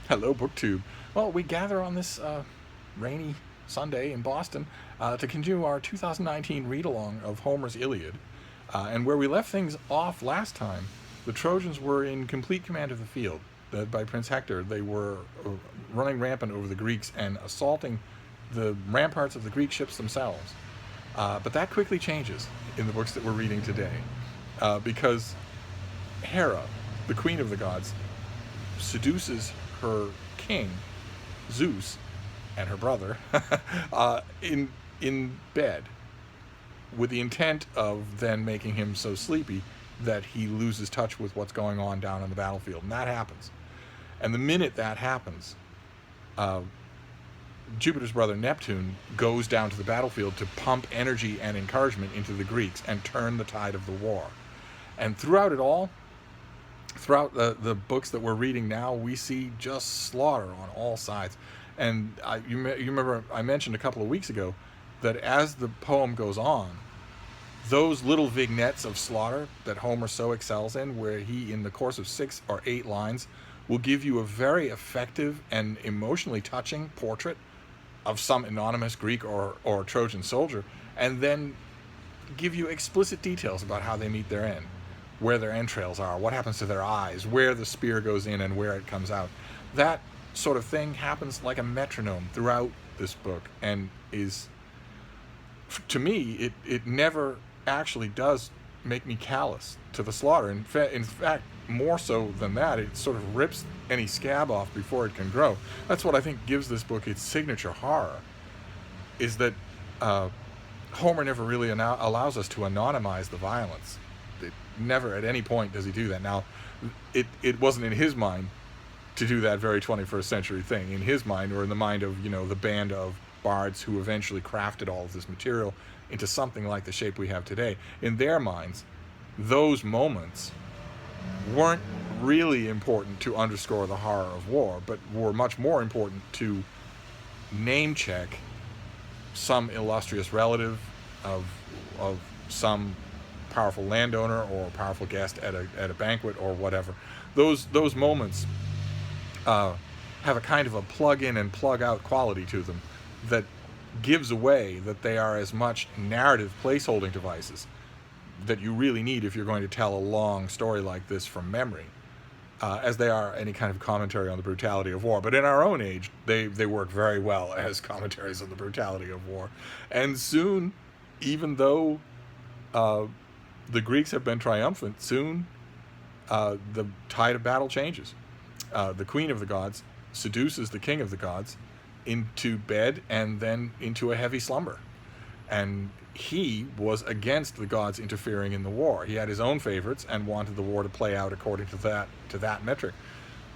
Hello, BookTube. Well, we gather on this rainy Sunday in Boston to continue our 2019 read-along of Homer's Iliad. And where we left things off last time, the Trojans were in complete command of the field. Led by Prince Hector, they were running rampant over the Greeks and assaulting the ramparts of the Greek ships themselves. But that quickly changes in the books that we're reading today, because Hera, the queen of the gods, seduces her king, Zeus, and her brother in bed, with the intent of then making him so sleepy that he loses touch with what's going on down on the battlefield. And that happens. And the minute that happens, Jupiter's brother Neptune goes down to the battlefield to pump energy and encouragement into the Greeks and turn the tide of the war. And throughout it all, throughout the books that we're reading now, we see just slaughter on all sides. And you remember I mentioned a couple of weeks ago that as the poem goes on, those little vignettes of slaughter that Homer so excels in, where he, in the course of 6 or 8 lines, will give you a very effective and emotionally touching portrait of some anonymous Greek or Trojan soldier, and then give you explicit details about how they meet their end, where their entrails are, what happens to their eyes, where the spear goes in and where it comes out. That sort of thing happens like a metronome throughout this book, and is, to me, it never actually does make me callous to the slaughter. In fact, more so than that, it sort of rips any scab off before it can grow. That's what I think gives this book its signature horror, is that Homer never really allows us to anonymize the violence. It never at any point does he do that. Now, it wasn't in his mind to do that very 21st century thing. In his mind, or in the mind of, the band of bards who eventually crafted all of this material into something like the shape we have today, in their minds, those moments weren't really important to underscore the horror of war, but were much more important to name check some illustrious relative of some powerful landowner or powerful guest at a banquet or whatever. Those moments have a kind of a plug in and plug out quality to them that gives away that they are as much narrative placeholding devices that you really need if you're going to tell a long story like this from memory, as they are any kind of commentary on the brutality of war. But in our own age, they work very well as commentaries on the brutality of war. And soon, even though the Greeks have been triumphant, soon the tide of battle changes. The queen of the gods seduces the king of the gods into bed and then into a heavy slumber. And he was against the gods interfering in the war. He had his own favorites and wanted the war to play out according to that metric.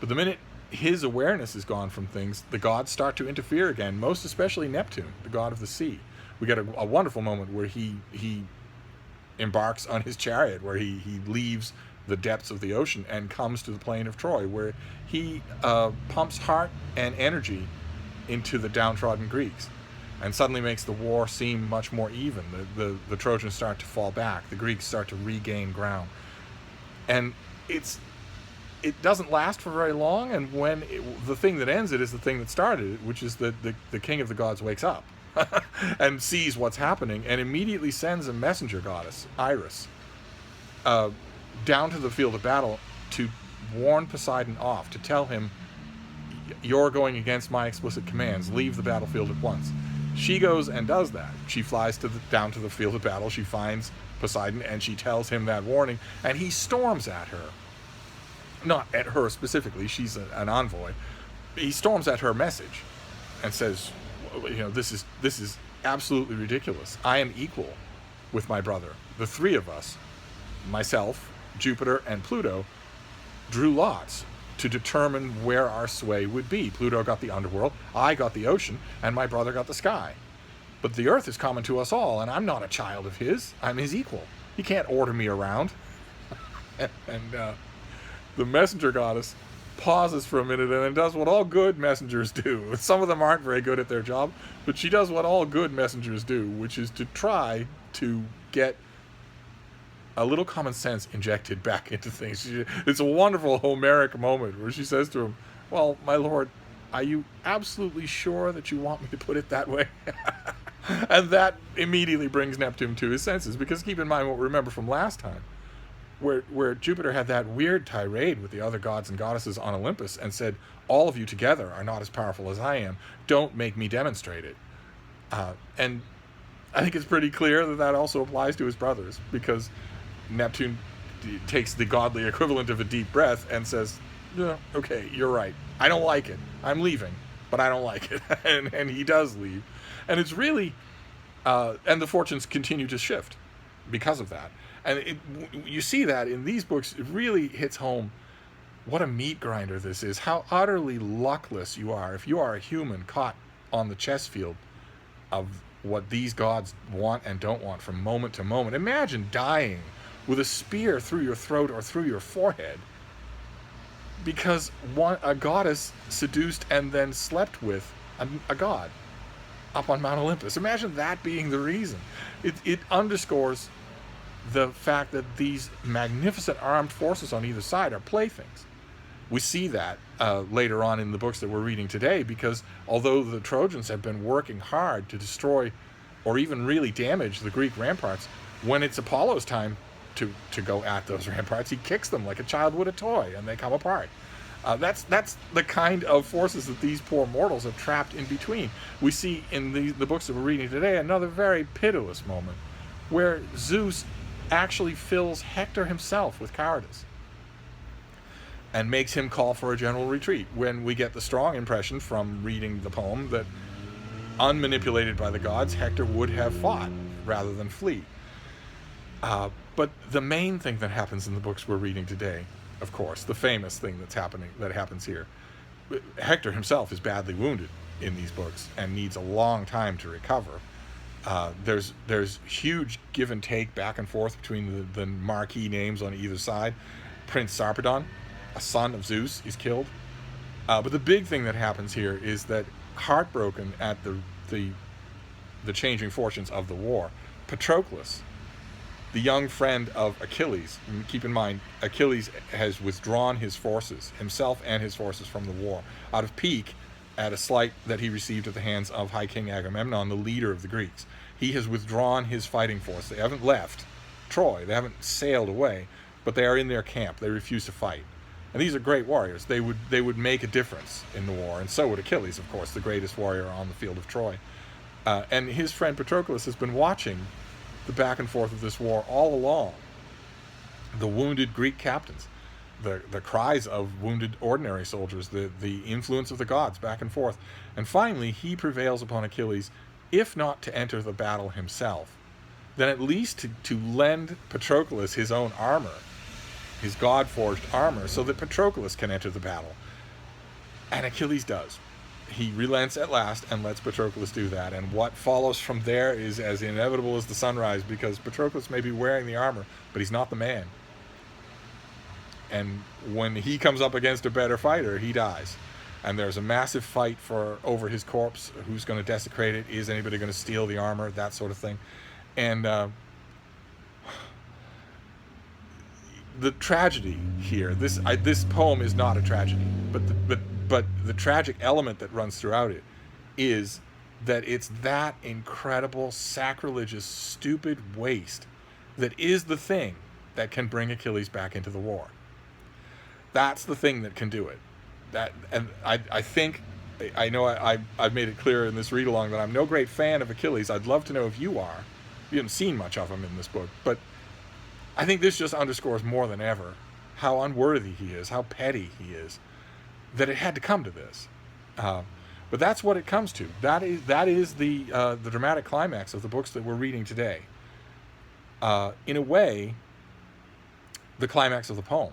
But the minute his awareness is gone from things, the gods start to interfere again, most especially Neptune, the god of the sea. We get a wonderful moment where he embarks on his chariot, where he leaves the depths of the ocean and comes to the plain of Troy, where he pumps heart and energy into the downtrodden Greeks, and suddenly makes the war seem much more even. The Trojans start to fall back. The Greeks start to regain ground. And it doesn't last for very long, and when the thing that ends it is the thing that started it, which is that the king of the gods wakes up and sees what's happening and immediately sends a messenger goddess, Iris, down to the field of battle to warn Poseidon off, to tell him, you're going against my explicit commands, leave the battlefield at once. She goes and does that. She flies down to the field of battle. She finds Poseidon and she tells him that warning, and he storms at her. Not at her specifically, she's an envoy. He storms at her message and says, this is absolutely ridiculous. I am equal with my brother. The three of us, myself, Jupiter, and Pluto, drew lots to determine where our sway would be. Pluto got the underworld, I got the ocean, and my brother got the sky. But the earth is common to us all, and I'm not a child of his. I'm his equal. He can't order me around. and the messenger goddess pauses for a minute and then does what all good messengers do. Some of them aren't very good at their job, but she does what all good messengers do, which is to try to get a little common sense injected back into things. It's a wonderful Homeric moment where she says to him, Well, my lord, are you absolutely sure that you want me to put it that way? And that immediately brings Neptune to his senses, because keep in mind what we remember from last time, where Jupiter had that weird tirade with the other gods and goddesses on Olympus and said, all of you together are not as powerful as I am. Don't make me demonstrate it. And I think it's pretty clear that that also applies to his brothers, because Neptune takes the godly equivalent of a deep breath and says, yeah, okay, you're right. I don't like it. I'm leaving, but I don't like it. And he does leave. And it's really, and the fortunes continue to shift because of that. And you see that in these books. It really hits home what a meat grinder this is, how utterly luckless you are if you are a human caught on the chess field of what these gods want and don't want from moment to moment. Imagine dying with a spear through your throat or through your forehead because a goddess seduced and then slept with a god up on Mount Olympus. Imagine that being the reason. It underscores the fact that these magnificent armed forces on either side are playthings. We see that later on in the books that we're reading today, because although the Trojans have been working hard to destroy or even really damage the Greek ramparts, when it's Apollo's time to go at those ramparts, he kicks them like a child would a toy, and they come apart. That's the kind of forces that these poor mortals are trapped in between. We see in the books that we're reading today another very pitiless moment where Zeus actually fills Hector himself with cowardice and makes him call for a general retreat, when we get the strong impression from reading the poem that, unmanipulated by the gods, Hector would have fought rather than flee. But the main thing that happens in the books we're reading today, of course, the famous thing that happens here, Hector himself is badly wounded in these books and needs a long time to recover. There's huge give and take back and forth between the marquee names on either side. Prince Sarpedon, a son of Zeus, is killed. But the big thing that happens here is that, heartbroken at the changing fortunes of the war, Patroclus, the young friend of Achilles, and keep in mind, Achilles has withdrawn his forces, himself and his forces, from the war, out of pique at a slight that he received at the hands of High King Agamemnon, the leader of the Greeks. He has withdrawn his fighting force. They haven't left Troy. They haven't sailed away, but they are in their camp. They refuse to fight. And these are great warriors. They would make a difference in the war, and so would Achilles, of course, the greatest warrior on the field of Troy. And his friend Patroclus has been watching the back and forth of this war all along. The wounded Greek captains, the cries of wounded ordinary soldiers, the influence of the gods back and forth. And finally, he prevails upon Achilles, if not to enter the battle himself, then at least to lend Patroclus his own armor, his god-forged armor, so that Patroclus can enter the battle. And Achilles does. He relents at last and lets Patroclus do that. And what follows from there is as inevitable as the sunrise, because Patroclus may be wearing the armor, but he's not the man. And when he comes up against a better fighter, he dies. And there's a massive fight over his corpse. Who's going to desecrate it? Is anybody going to steal the armor? That sort of thing. And the tragedy here, this poem is not a tragedy, but the tragic element that runs throughout it is that it's that incredible, sacrilegious, stupid waste that is the thing that can bring Achilles back into the war. That's the thing that can do it. And I think, I know I've made it clear in this read-along that I'm no great fan of Achilles. I'd love to know if you are. You haven't seen much of him in this book, but I think this just underscores more than ever how unworthy he is, how petty he is, that it had to come to this. But that's what it comes to. That is the dramatic climax of the books that we're reading today. In a way, the climax of the poem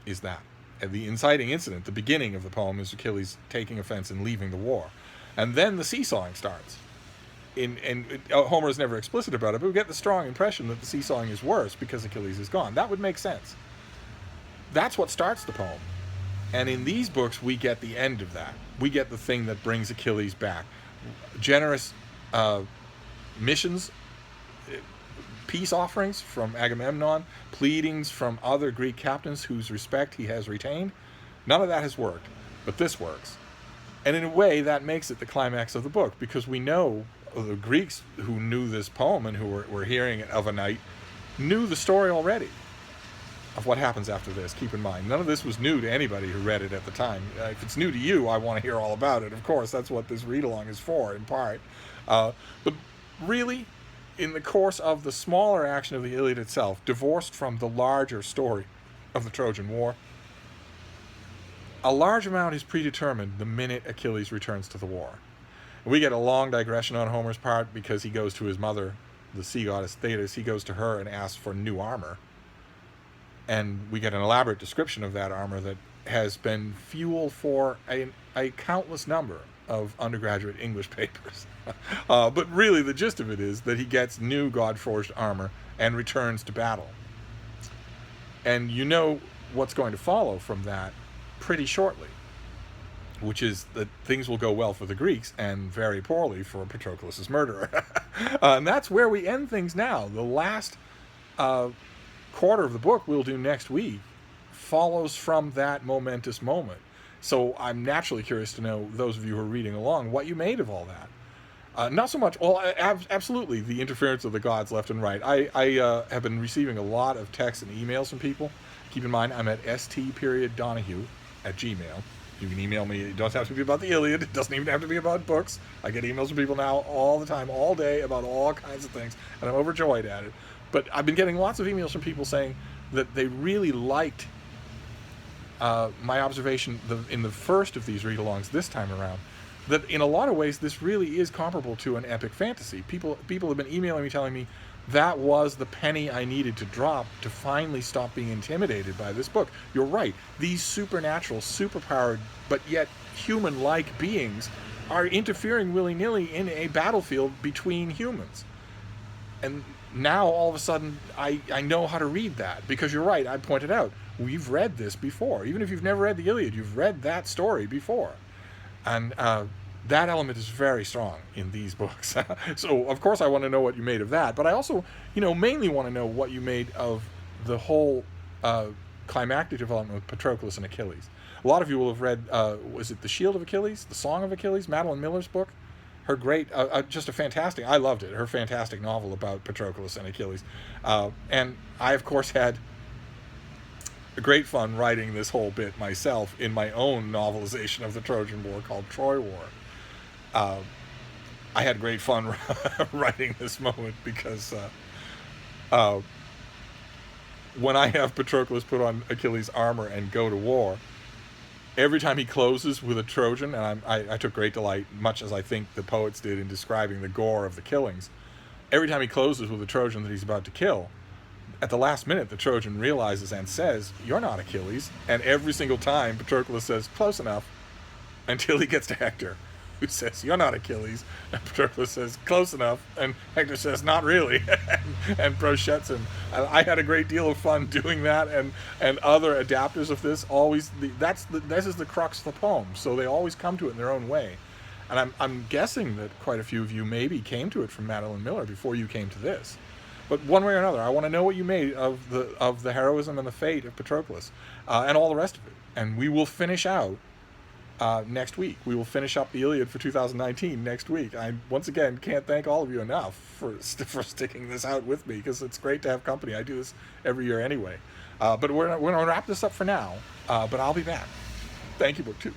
is that. And the inciting incident, the beginning of the poem, is Achilles taking offense and leaving the war. And then the seesawing starts. Homer is never explicit about it, but we get the strong impression that the seesawing is worse because Achilles is gone. That would make sense. That's what starts the poem. And in these books, we get the end of that. We get the thing that brings Achilles back. Generous missions, peace offerings from Agamemnon, pleadings from other Greek captains whose respect he has retained. None of that has worked. but this works. And in a way, that makes it the climax of the book, because we know the Greeks who knew this poem and who were hearing it of a night knew the story already of what happens after this. Keep in mind, none of this was new to anybody who read it at the time. If it's new to you, I want to hear all about it. Of course, that's what this read-along is for, in part. But really, in the course of the smaller action of the Iliad itself, divorced from the larger story of the Trojan War, a large amount is predetermined the minute Achilles returns to the war. We get a long digression on Homer's part because he goes to his mother, the sea goddess Thetis. He goes to her and asks for new armor. And we get an elaborate description of that armor that has been fuel for a countless number of undergraduate English papers. But really, the gist of it is that he gets new God-forged armor and returns to battle. And you know what's going to follow from that pretty shortly, which is that things will go well for the Greeks and very poorly for Patroclus' murderer. And that's where we end things now. The last quarter of the book we'll do next week follows from that momentous moment. So I'm naturally curious to know, those of you who are reading along, what you made of all that. Not so much, well, absolutely, the interference of the gods left and right. I have been receiving a lot of texts and emails from people. Keep in mind, I'm at st.donahue@gmail. You can email me. It doesn't have to be about the Iliad. It doesn't even have to be about books. I get emails from people now all the time, all day, about all kinds of things, and I'm overjoyed at it. But I've been getting lots of emails from people saying that they really liked my observation in the first of these read-alongs this time around, that in a lot of ways this really is comparable to an epic fantasy. People have been emailing me telling me that was the penny I needed to drop to finally stop being intimidated by this book. You're right. These supernatural, superpowered, but yet human-like beings are interfering willy-nilly in a battlefield between humans. And now, all of a sudden, I know how to read that. Because you're right, I pointed out, we've read this before. Even if you've never read the Iliad, you've read that story before. And that element is very strong in these books. So, of course, I want to know what you made of that. But I also, mainly want to know what you made of the whole climactic development of Patroclus and Achilles. A lot of you will have read, was it The Shield of Achilles? The Song of Achilles? Madeline Miller's book? Her great, just a fantastic, I loved it, her fantastic novel about Patroclus and Achilles. And I, of course, had great fun writing this whole bit myself in my own novelization of the Trojan War called Troy War. I had great fun writing this moment because when I have Patroclus put on Achilles' armor and go to war, every time he closes with a Trojan, and I took great delight, much as I think the poets did, in describing the gore of the killings, every time he closes with a Trojan that he's about to kill, at the last minute the Trojan realizes and says, "You're not Achilles." And every single time Patroclus says, "Close enough," until he gets to Hector, who says, "You're not Achilles." And Patroclus says, "Close enough." And Hector says, "Not really." and brochets him. I had a great deal of fun doing that, and other adapters of this always, this is the crux of the poem, so they always come to it in their own way. And I'm guessing that quite a few of you maybe came to it from Madeline Miller before you came to this. But one way or another, I want to know what you made of the heroism and the fate of Patroclus, and all the rest of it. And we will finish out next week. We will finish up the Iliad for 2019 next week. I, once again, can't thank all of you enough for sticking this out with me, because it's great to have company. I do this every year anyway. But we're going to wrap this up for now, but I'll be back. Thank you, Book 2.